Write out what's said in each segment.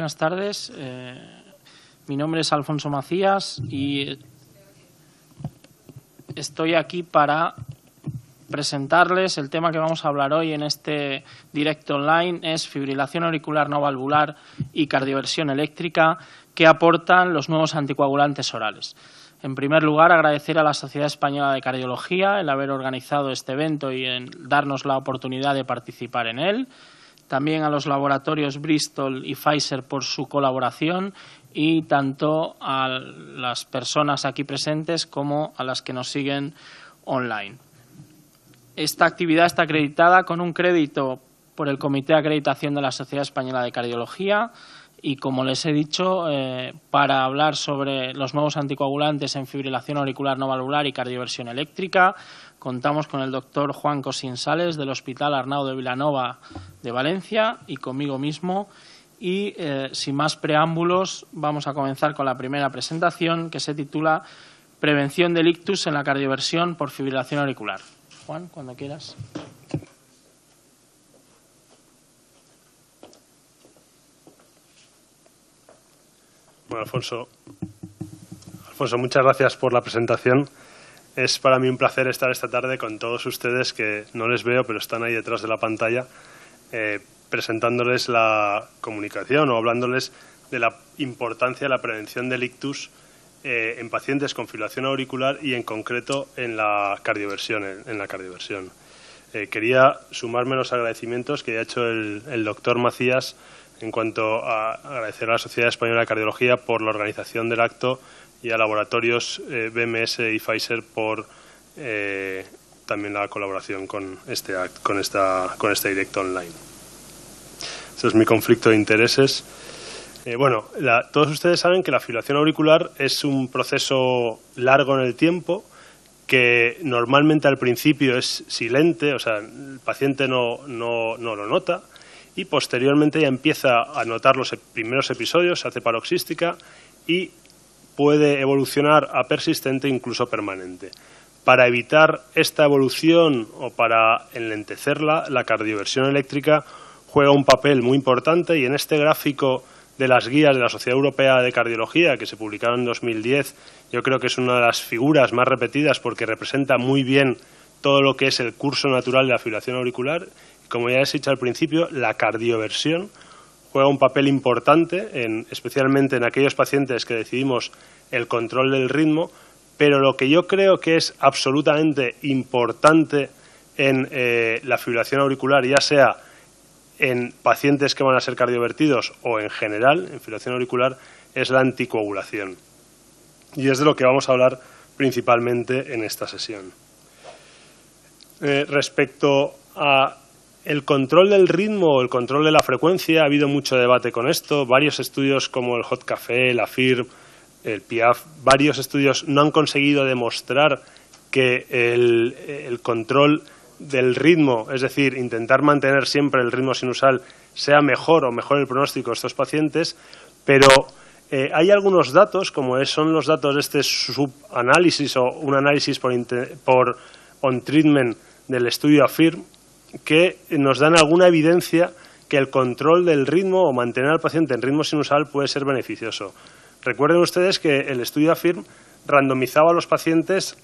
buenas tardes. Mi nombre es Alfonso Macías y estoy aquí para presentarles el tema que vamos a hablar hoy en este directo online. Es fibrilación auricular no valvular y cardioversión eléctrica que aportan los nuevos anticoagulantes orales. En primer lugar, agradecer a la Sociedad Española de Cardiología el haber organizado este evento y en darnos la oportunidad de participar en él. También a los laboratorios Bristol y Pfizer por su colaboración y tanto a las personas aquí presentes como a las que nos siguen online. Esta actividad está acreditada con un crédito por el Comité de Acreditación de la Sociedad Española de Cardiología y, como les he dicho, para hablar sobre los nuevos anticoagulantes en fibrilación auricular no valvular y cardioversión eléctrica, contamos con el doctor Juan Cosín Sales del Hospital Arnau de Vilanova de Valencia y conmigo mismo. Y sin más preámbulos, vamos a comenzar con la primera presentación, que se titula Prevención del ictus en la cardioversión por fibrilación auricular. Juan, cuando quieras. Bueno, Alfonso, muchas gracias por la presentación. Es para mí un placer estar esta tarde con todos ustedes, que no les veo, pero están ahí detrás de la pantalla, presentándoles la comunicación o hablándoles de la importancia de la prevención del ictus en pacientes con fibrilación auricular y, en concreto, en la cardioversión. Quería sumarme los agradecimientos que ha hecho el doctor Macías en cuanto a agradecer a la Sociedad Española de Cardiología por la organización del acto y a laboratorios BMS y Pfizer por también la colaboración con este directo online. Este es mi conflicto de intereses. Todos ustedes saben que la fibrilación auricular es un proceso largo en el tiempo que normalmente al principio es silente, o sea, el paciente no lo nota, y posteriormente ya empieza a notar los primeros episodios, se hace paroxística y puede evolucionar a persistente, incluso permanente. Para evitar esta evolución o para enlentecerla, la cardioversión eléctrica juega un papel muy importante, y en este gráfico de las guías de la Sociedad Europea de Cardiología, que se publicaron en 2010, yo creo que es una de las figuras más repetidas porque representa muy bien todo lo que es el curso natural de la fibrilación auricular. Como ya he dicho al principio, la cardioversión juega un papel importante, especialmente en aquellos pacientes que decidimos el control del ritmo, pero lo que yo creo que es absolutamente importante en la fibrilación auricular, ya sea en pacientes que van a ser cardiovertidos o en general, en fibrilación auricular, es la anticoagulación. Y es de lo que vamos a hablar principalmente en esta sesión. Respecto a el control del ritmo o el control de la frecuencia, ha habido mucho debate con esto. Varios estudios como el Hot Café, la FIRM, el PIAF, varios estudios no han conseguido demostrar que el control del ritmo, es decir, intentar mantener siempre el ritmo sinusal, sea mejor o mejor el pronóstico de estos pacientes, pero hay algunos datos, como son los datos de este subanálisis o un análisis por on treatment del estudio AFIRM, que nos dan alguna evidencia que el control del ritmo o mantener al paciente en ritmo sinusal puede ser beneficioso. Recuerden ustedes que el estudio AFIRM randomizaba a los pacientes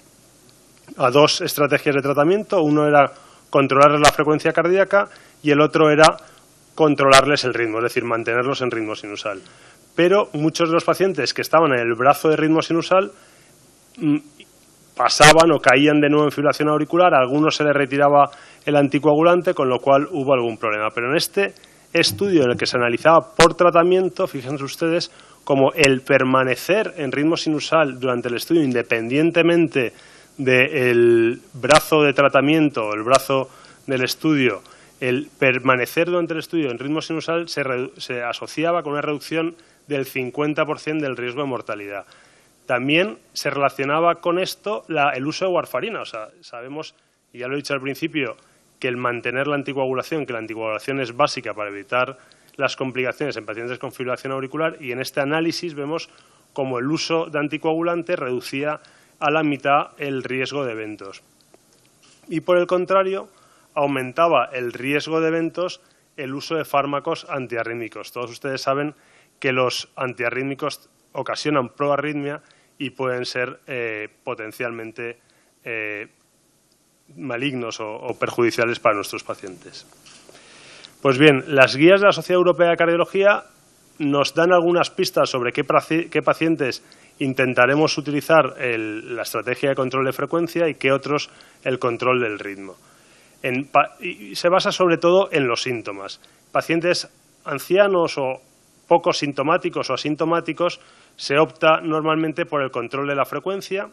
a dos estrategias de tratamiento. Uno era controlarles la frecuencia cardíaca y el otro era controlarles el ritmo, es decir, mantenerlos en ritmo sinusal. Pero muchos de los pacientes que estaban en el brazo de ritmo sinusal pasaban o caían de nuevo en fibrilación auricular, a algunos se les retiraba el anticoagulante, con lo cual hubo algún problema. Pero en este estudio en el que se analizaba por tratamiento, fíjense ustedes como el permanecer en ritmo sinusal durante el estudio, independientemente del brazo de tratamiento o el brazo del estudio, el permanecer durante el estudio en ritmo sinusal se asociaba con una reducción del 50% del riesgo de mortalidad. También se relacionaba con esto el uso de warfarina. O sea, sabemos, y ya lo he dicho al principio, que el mantener la anticoagulación, que la anticoagulación es básica para evitar las complicaciones en pacientes con fibrilación auricular, y en este análisis vemos cómo el uso de anticoagulante reducía a la mitad el riesgo de eventos. Y por el contrario, aumentaba el riesgo de eventos el uso de fármacos antiarrítmicos. Todos ustedes saben que los antiarrítmicos ocasionan proarritmia y pueden ser potencialmente malignos o perjudiciales para nuestros pacientes. Pues bien, las guías de la Sociedad Europea de Cardiología nos dan algunas pistas sobre qué pacientes intentaremos utilizar la estrategia de control de frecuencia y qué otros el control del ritmo. Y se basa sobre todo en los síntomas. Pacientes ancianos o poco sintomáticos o asintomáticos se opta normalmente por el control de la frecuencia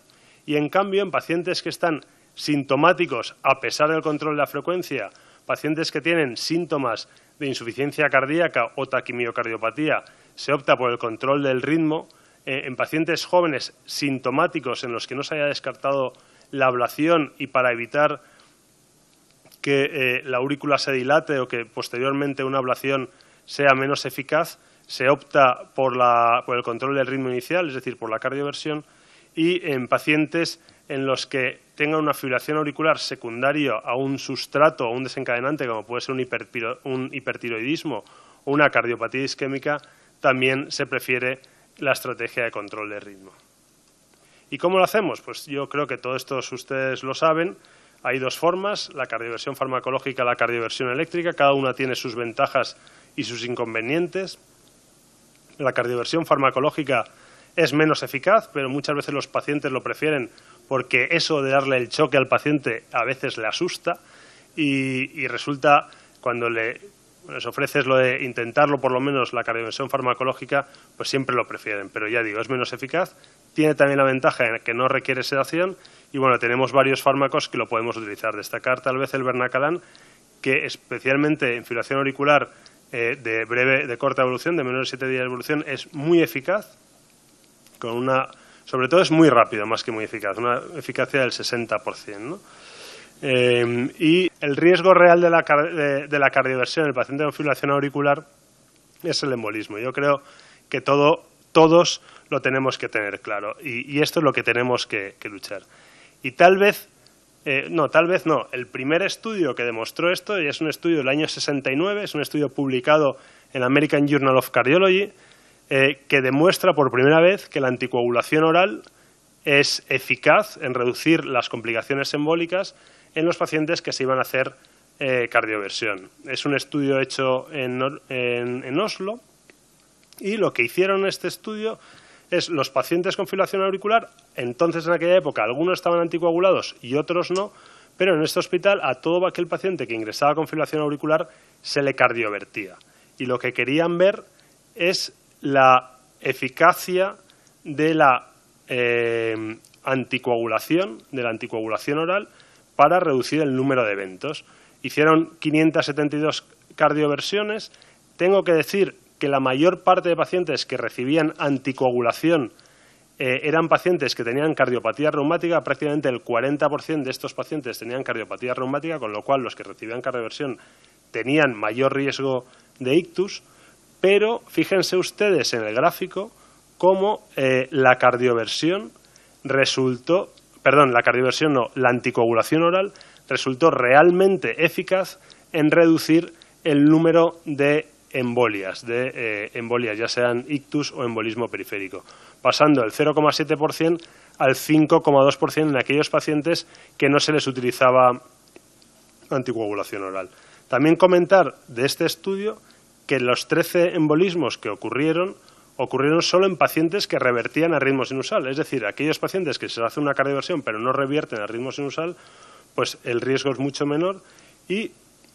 y, en cambio, en pacientes que están sintomáticos a pesar del control de la frecuencia, pacientes que tienen síntomas de insuficiencia cardíaca o taquimiocardiopatía, se opta por el control del ritmo. En pacientes jóvenes sintomáticos en los que no se haya descartado la ablación y para evitar que la aurícula se dilate o que posteriormente una ablación sea menos eficaz, se opta por el control del ritmo inicial, es decir, por la cardioversión, y en pacientes en los que tengan una fibrilación auricular secundaria a un sustrato o un desencadenante, como puede ser un hipertiroidismo o una cardiopatía isquémica, también se prefiere la estrategia de control de ritmo. ¿Y cómo lo hacemos? Pues yo creo que todo esto ustedes lo saben. Hay dos formas, la cardioversión farmacológica y la cardioversión eléctrica. Cada una tiene sus ventajas y sus inconvenientes. La cardioversión farmacológica es menos eficaz, pero muchas veces los pacientes lo prefieren porque eso de darle el choque al paciente a veces le asusta y resulta, cuando les ofreces lo de intentarlo, por lo menos la cardioversión farmacológica, pues siempre lo prefieren. Pero ya digo, es menos eficaz, tiene también la ventaja en que no requiere sedación y bueno, tenemos varios fármacos que lo podemos utilizar. Destacar tal vez el Bernacalan, que especialmente en fibrilación auricular de corta evolución, de menos de 7 días de evolución, es muy eficaz, sobre todo es muy rápido más que muy eficaz, una eficacia del 60%, ¿no? Y el riesgo real de la cardioversión en el paciente con fibrilación auricular es el embolismo. Yo creo que todos lo tenemos que tener claro y esto es lo que tenemos que luchar. Y tal vez no, el primer estudio que demostró esto, y es un estudio del año 69, es un estudio publicado en American Journal of Cardiology, que demuestra por primera vez que la anticoagulación oral es eficaz en reducir las complicaciones embólicas en los pacientes que se iban a hacer cardioversión. Es un estudio hecho en Oslo y lo que hicieron en este estudio es los pacientes con fibrilación auricular, entonces en aquella época algunos estaban anticoagulados y otros no, pero en este hospital a todo aquel paciente que ingresaba con fibrilación auricular se le cardiovertía. Y lo que querían ver es la eficacia de la anticoagulación oral para reducir el número de eventos. Hicieron 572 cardioversiones. Tengo que decir que la mayor parte de pacientes que recibían anticoagulación eran pacientes que tenían cardiopatía reumática. Prácticamente el 40% de estos pacientes tenían cardiopatía reumática, con lo cual los que recibían cardioversión tenían mayor riesgo de ictus. Pero fíjense ustedes en el gráfico cómo la anticoagulación oral resultó realmente eficaz en reducir el número de embolias, ya sean ictus o embolismo periférico, pasando del 0,7% al 5,2% en aquellos pacientes que no se les utilizaba anticoagulación oral. También comentar de este estudio que los 13 embolismos que ocurrieron solo en pacientes que revertían a ritmo sinusal, es decir, aquellos pacientes que se hace una cardioversión pero no revierten a ritmo sinusal, pues el riesgo es mucho menor. Y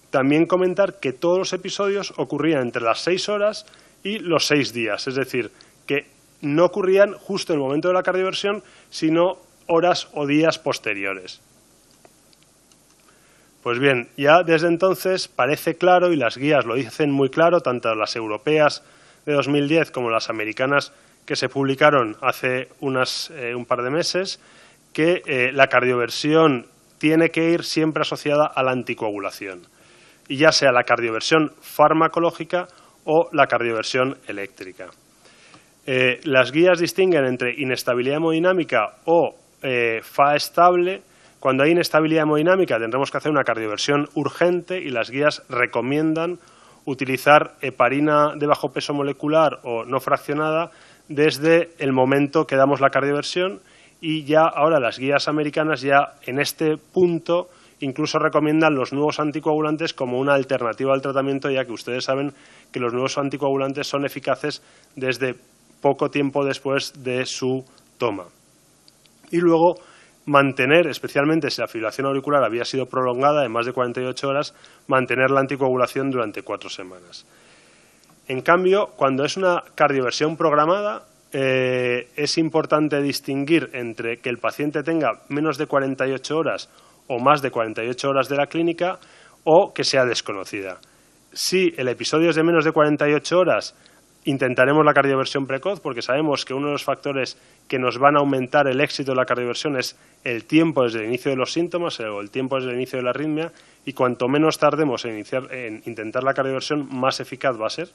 también comentar que todos los episodios ocurrían entre las 6 horas y los 6 días, es decir, que no ocurrían justo en el momento de la cardioversión, sino horas o días posteriores. Pues bien, ya desde entonces parece claro, y las guías lo dicen muy claro, tanto las europeas de 2010 como las americanas que se publicaron hace un par de meses, que la cardioversión tiene que ir siempre asociada a la anticoagulación, y ya sea la cardioversión farmacológica o la cardioversión eléctrica. Las guías distinguen entre inestabilidad hemodinámica o FA estable. Cuando hay inestabilidad hemodinámica tendremos que hacer una cardioversión urgente y las guías recomiendan utilizar heparina de bajo peso molecular o no fraccionada desde el momento que damos la cardioversión, y ya ahora las guías americanas ya en este punto incluso recomiendan los nuevos anticoagulantes como una alternativa al tratamiento, ya que ustedes saben que los nuevos anticoagulantes son eficaces desde poco tiempo después de su toma. Y luego mantener, especialmente si la fibrilación auricular había sido prolongada de más de 48 horas, mantener la anticoagulación durante 4 semanas. En cambio, cuando es una cardioversión programada, es importante distinguir entre que el paciente tenga menos de 48 horas o más de 48 horas de la clínica, o que sea desconocida. Si el episodio es de menos de 48 horas, intentaremos la cardioversión precoz, porque sabemos que uno de los factores que nos van a aumentar el éxito de la cardioversión es el tiempo desde el inicio de los síntomas o el tiempo desde el inicio de la arritmia, y cuanto menos tardemos en intentar la cardioversión, más eficaz va a ser.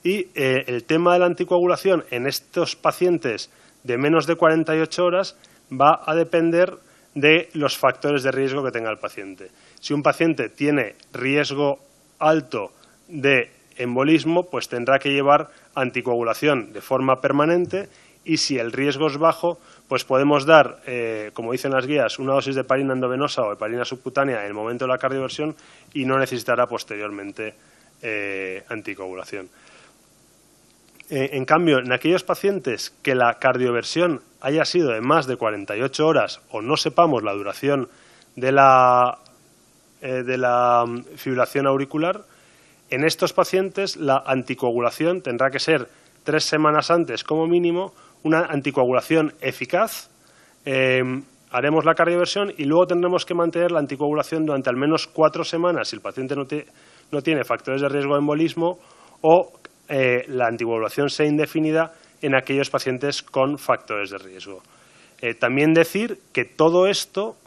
Y el tema de la anticoagulación en estos pacientes de menos de 48 horas va a depender de los factores de riesgo que tenga el paciente. Si un paciente tiene riesgo alto de embolismo, pues tendrá que llevar anticoagulación de forma permanente, y si el riesgo es bajo, pues podemos dar, como dicen las guías, una dosis de heparina endovenosa o heparina subcutánea en el momento de la cardioversión, y no necesitará posteriormente anticoagulación. En cambio, en aquellos pacientes que la cardioversión haya sido de más de 48 horas o no sepamos la duración de la fibrilación auricular, en estos pacientes la anticoagulación tendrá que ser 3 semanas antes como mínimo, una anticoagulación eficaz. Haremos la cardioversión y luego tendremos que mantener la anticoagulación durante al menos 4 semanas si el paciente no tiene factores de riesgo de embolismo, o la anticoagulación sea indefinida en aquellos pacientes con factores de riesgo. También decir que todo esto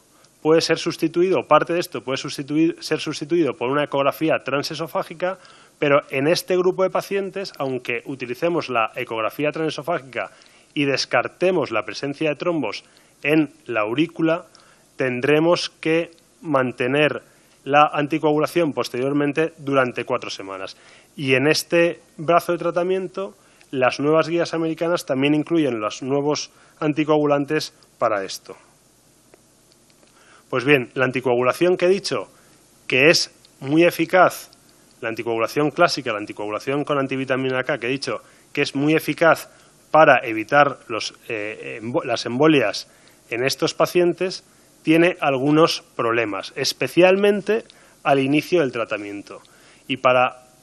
puede ser sustituido, parte de esto puede ser sustituido por una ecografía transesofágica, pero en este grupo de pacientes, aunque utilicemos la ecografía transesofágica y descartemos la presencia de trombos en la aurícula, tendremos que mantener la anticoagulación posteriormente durante 4 semanas. Y en este brazo de tratamiento, las nuevas guías americanas también incluyen los nuevos anticoagulantes para esto. Pues bien, la anticoagulación que he dicho que es muy eficaz, la anticoagulación clásica, la anticoagulación con antivitamina K, que he dicho que es muy eficaz para evitar las embolias en estos pacientes, tiene algunos problemas, especialmente al inicio del tratamiento. Y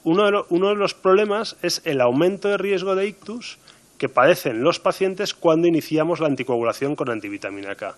uno de los problemas es el aumento de riesgo de ictus que padecen los pacientes cuando iniciamos la anticoagulación con antivitamina K.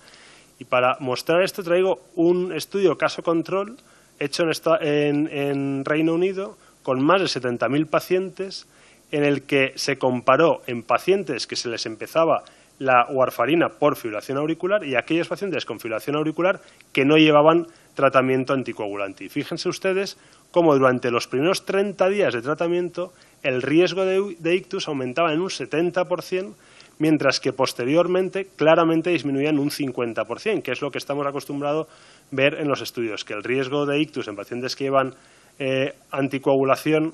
Y para mostrar esto traigo un estudio caso control hecho en Reino Unido con más de 70.000 pacientes, en el que se comparó en pacientes que se les empezaba la warfarina por fibrilación auricular y aquellos pacientes con fibrilación auricular que no llevaban tratamiento anticoagulante. Y fíjense ustedes cómo durante los primeros 30 días de tratamiento el riesgo de ictus aumentaba en un 70%, mientras que posteriormente claramente disminuía en un 50%, que es lo que estamos acostumbrados a ver en los estudios, que el riesgo de ictus en pacientes que llevan anticoagulación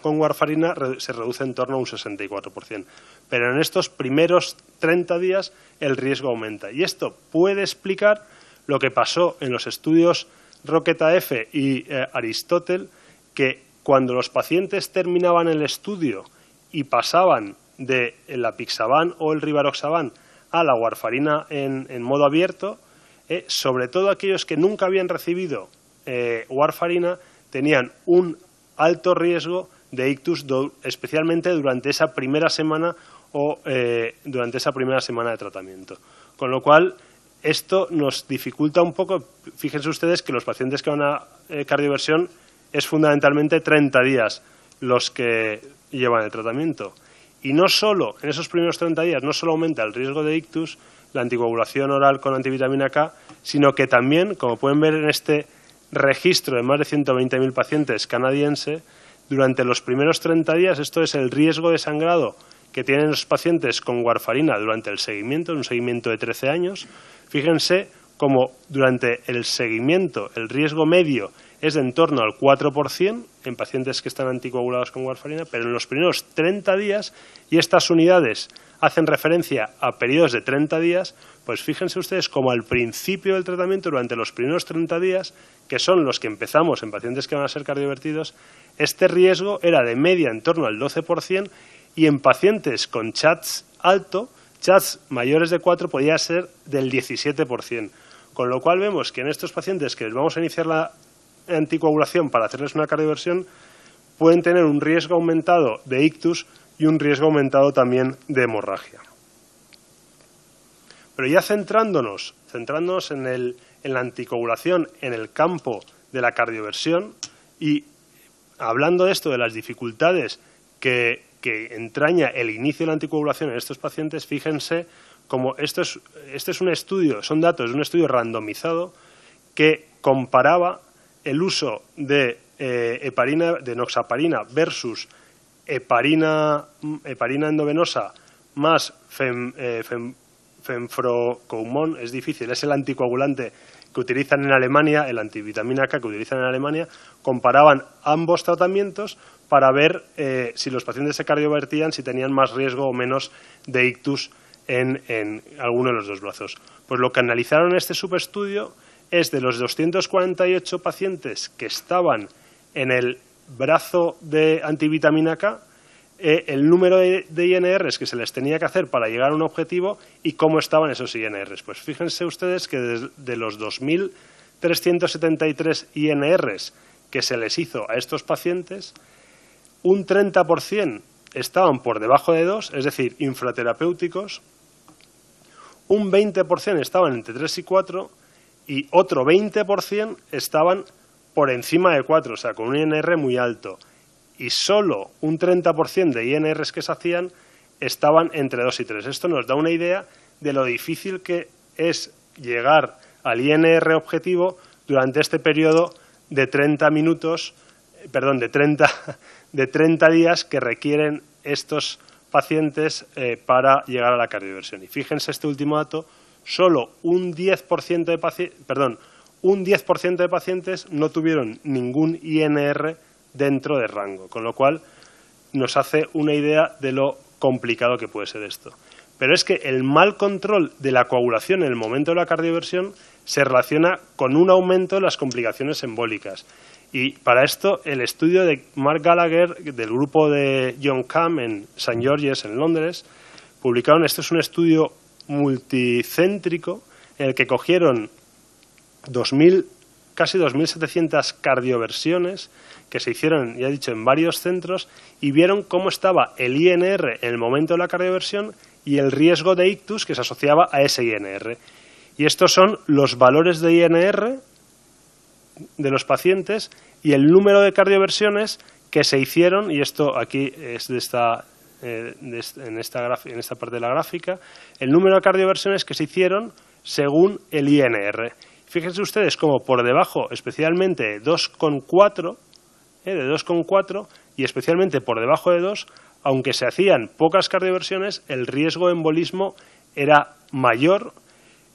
con warfarina se reduce en torno a un 64%. Pero en estos primeros 30 días el riesgo aumenta. Y esto puede explicar lo que pasó en los estudios Roqueta-F y Aristótel, que cuando los pacientes terminaban el estudio y pasaban de el apixaban o el rivaroxaban a la warfarina en modo abierto, sobre todo aquellos que nunca habían recibido warfarina tenían un alto riesgo de ictus, especialmente durante esa primera semana de tratamiento. Con lo cual, esto nos dificulta un poco. Fíjense ustedes que los pacientes que van a cardioversión es fundamentalmente 30 días los que llevan el tratamiento. Y no solo, en esos primeros 30 días, no solo aumenta el riesgo de ictus, la anticoagulación oral con antivitamina K, sino que también, como pueden ver en este registro de más de 120.000 pacientes canadiense, durante los primeros 30 días, esto es el riesgo de sangrado que tienen los pacientes con warfarina durante el seguimiento, un seguimiento de 13 años, fíjense como durante el seguimiento el riesgo medio es de en torno al 4% en pacientes que están anticoagulados con warfarina, pero en los primeros 30 días, y estas unidades hacen referencia a periodos de 30 días, pues fíjense ustedes como al principio del tratamiento, durante los primeros 30 días, que son los que empezamos en pacientes que van a ser cardiovertidos, este riesgo era de media en torno al 12%, y en pacientes con CHADS alto, CHADS mayores de 4 podía ser del 17%. Con lo cual vemos que en estos pacientes que les vamos a iniciar la anticoagulación para hacerles una cardioversión, pueden tener un riesgo aumentado de ictus y un riesgo aumentado también de hemorragia. Pero ya centrándonos en la anticoagulación en el campo de la cardioversión y hablando de esto, de las dificultades que entraña el inicio de la anticoagulación en estos pacientes, fíjense como este es un estudio, son datos de un estudio randomizado que comparaba el uso de enoxaparina versus heparina endovenosa más fenfrocoumon, es difícil, es el anticoagulante que utilizan en Alemania, el antivitamina K que utilizan en Alemania, comparaban ambos tratamientos para ver si los pacientes se cardiovertían, si tenían más riesgo o menos de ictus en alguno de los dos brazos. Pues lo que analizaron en este subestudio es de los 248 pacientes que estaban en el brazo de antivitamina K, el número de INRs que se les tenía que hacer para llegar a un objetivo y cómo estaban esos INRs. Pues fíjense ustedes que de los 2.373 INRs que se les hizo a estos pacientes, un 30% estaban por debajo de 2, es decir, infraterapéuticos, un 20% estaban entre 3 y 4 y otro 20% estaban por encima de 4, o sea, con un INR muy alto. Y solo un 30% de INRs que se hacían estaban entre 2 y 3. Esto nos da una idea de lo difícil que es llegar al INR objetivo durante este periodo de 30 días que requieren estos pacientes para llegar a la cardioversión. Y fíjense este último dato, solo un 10% de pacientes no tuvieron ningún INR dentro de rango, con lo cual nos hace una idea de lo complicado que puede ser esto. Pero es que el mal control de la coagulación en el momento de la cardioversión se relaciona con un aumento de las complicaciones embólicas. Y para esto, el estudio de Mark Gallagher, del grupo de John Cam en St. George's, en Londres, publicaron, esto es un estudio multicéntrico, en el que cogieron casi 2.700 cardioversiones que se hicieron, ya he dicho, en varios centros y vieron cómo estaba el INR en el momento de la cardioversión y el riesgo de ictus que se asociaba a ese INR. Y estos son los valores de INR de los pacientes y el número de cardioversiones que se hicieron, y esto aquí es en esta parte de la gráfica, el número de cardioversiones que se hicieron según el INR. Fíjense ustedes cómo por debajo, especialmente de 2,4 y especialmente por debajo de 2, aunque se hacían pocas cardioversiones, el riesgo de embolismo era mayor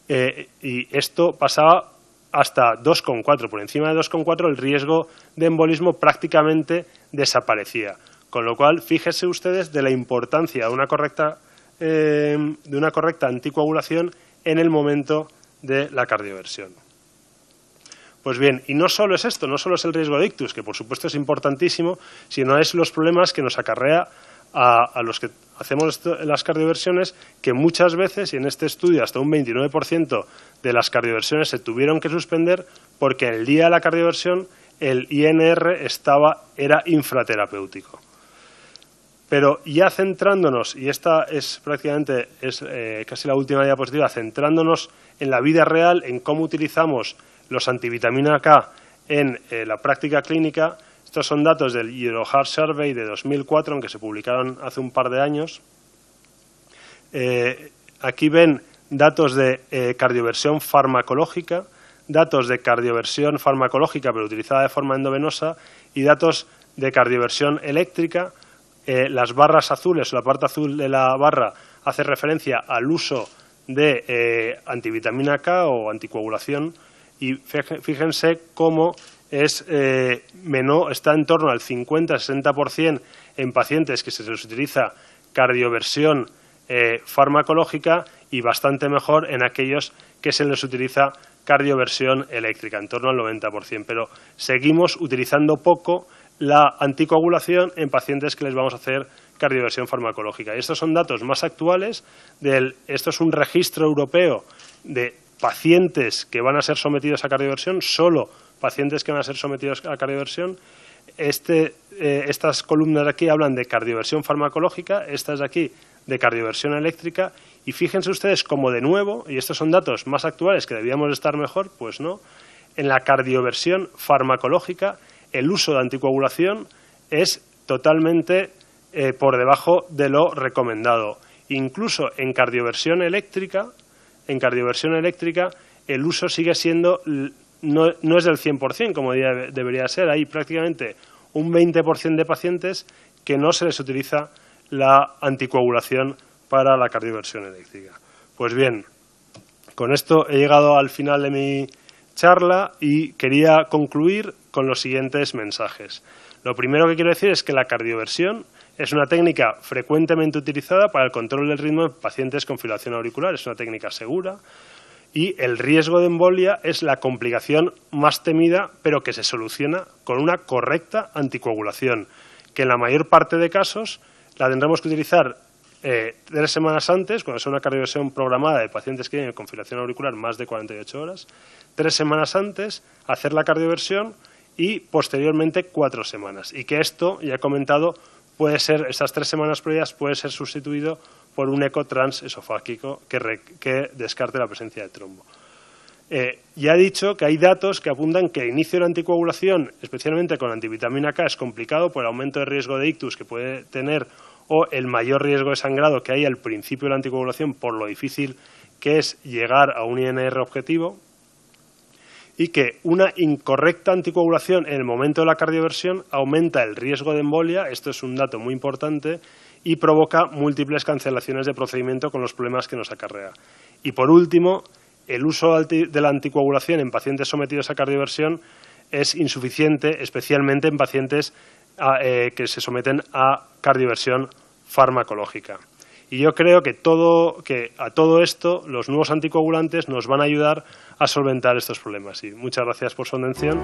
y esto pasaba hasta 2,4. Por encima de 2,4 el riesgo de embolismo prácticamente desaparecía. Con lo cual, fíjense ustedes de la importancia de una correcta anticoagulación en el momento de la cardioversión. Pues bien, y no solo es esto, no solo es el riesgo de ictus, que por supuesto es importantísimo, sino es los problemas que nos acarrea a los que hacemos las cardioversiones, que muchas veces, y en este estudio hasta un 29% de las cardioversiones se tuvieron que suspender porque el día de la cardioversión el INR era infraterapéutico. Pero ya centrándonos, y esta es prácticamente casi la última diapositiva, centrándonos en la vida real, en cómo utilizamos los antivitamina K en la práctica clínica. Estos son datos del Euroheart Survey de 2004, aunque se publicaron hace un par de años. Aquí ven datos de cardioversión farmacológica, datos de cardioversión farmacológica pero utilizada de forma endovenosa y datos de cardioversión eléctrica. Las barras azules, o la parte azul de la barra, hace referencia al uso de antivitamina K o anticoagulación, y fíjense cómo es está en torno al 50-60% en pacientes que se les utiliza cardioversión farmacológica y bastante mejor en aquellos que se les utiliza cardioversión eléctrica, en torno al 90%. Pero seguimos utilizando poco la anticoagulación en pacientes que les vamos a hacer cardioversión farmacológica. Y estos son datos más actuales. Esto es un registro europeo de pacientes que van a ser sometidos a cardioversión, solo pacientes que van a ser sometidos a cardioversión. Estas columnas de aquí hablan de cardioversión farmacológica, estas de aquí de cardioversión eléctrica, y fíjense ustedes como de nuevo, y estos son datos más actuales que debíamos estar mejor, pues no, en la cardioversión farmacológica el uso de anticoagulación es totalmente por debajo de lo recomendado. Incluso en cardioversión eléctrica el uso sigue siendo, no es del 100%, como debería ser. Hay prácticamente un 20% de pacientes que no se les utiliza la anticoagulación para la cardioversión eléctrica. Pues bien, con esto he llegado al final de mi charla y quería concluir con los siguientes mensajes. Lo primero que quiero decir es que la cardioversión es una técnica frecuentemente utilizada para el control del ritmo en pacientes con fibrilación auricular. Es una técnica segura y el riesgo de embolia es la complicación más temida, pero que se soluciona con una correcta anticoagulación, que en la mayor parte de casos la tendremos que utilizar 3 semanas antes, cuando sea una cardioversión programada de pacientes que tienen con fibrilación auricular más de 48 horas, 3 semanas antes hacer la cardioversión y posteriormente 4 semanas. Y que esto, ya he comentado, puede ser, estas 3 semanas previas puede ser sustituido por un eco transesofágico que descarte la presencia de trombo. Ya he dicho que hay datos que apuntan que el inicio de la anticoagulación, especialmente con antivitamina K, es complicado por el aumento de riesgo de ictus que puede tener o el mayor riesgo de sangrado que hay al principio de la anticoagulación por lo difícil que es llegar a un INR objetivo, y que una incorrecta anticoagulación en el momento de la cardioversión aumenta el riesgo de embolia, esto es un dato muy importante, y provoca múltiples cancelaciones de procedimiento con los problemas que nos acarrea. Y por último, el uso de la anticoagulación en pacientes sometidos a cardioversión es insuficiente, especialmente en pacientes que se someten a cardioversión farmacológica. Y yo creo que a todo esto los nuevos anticoagulantes nos van a ayudar a solventar estos problemas. Y muchas gracias por su atención.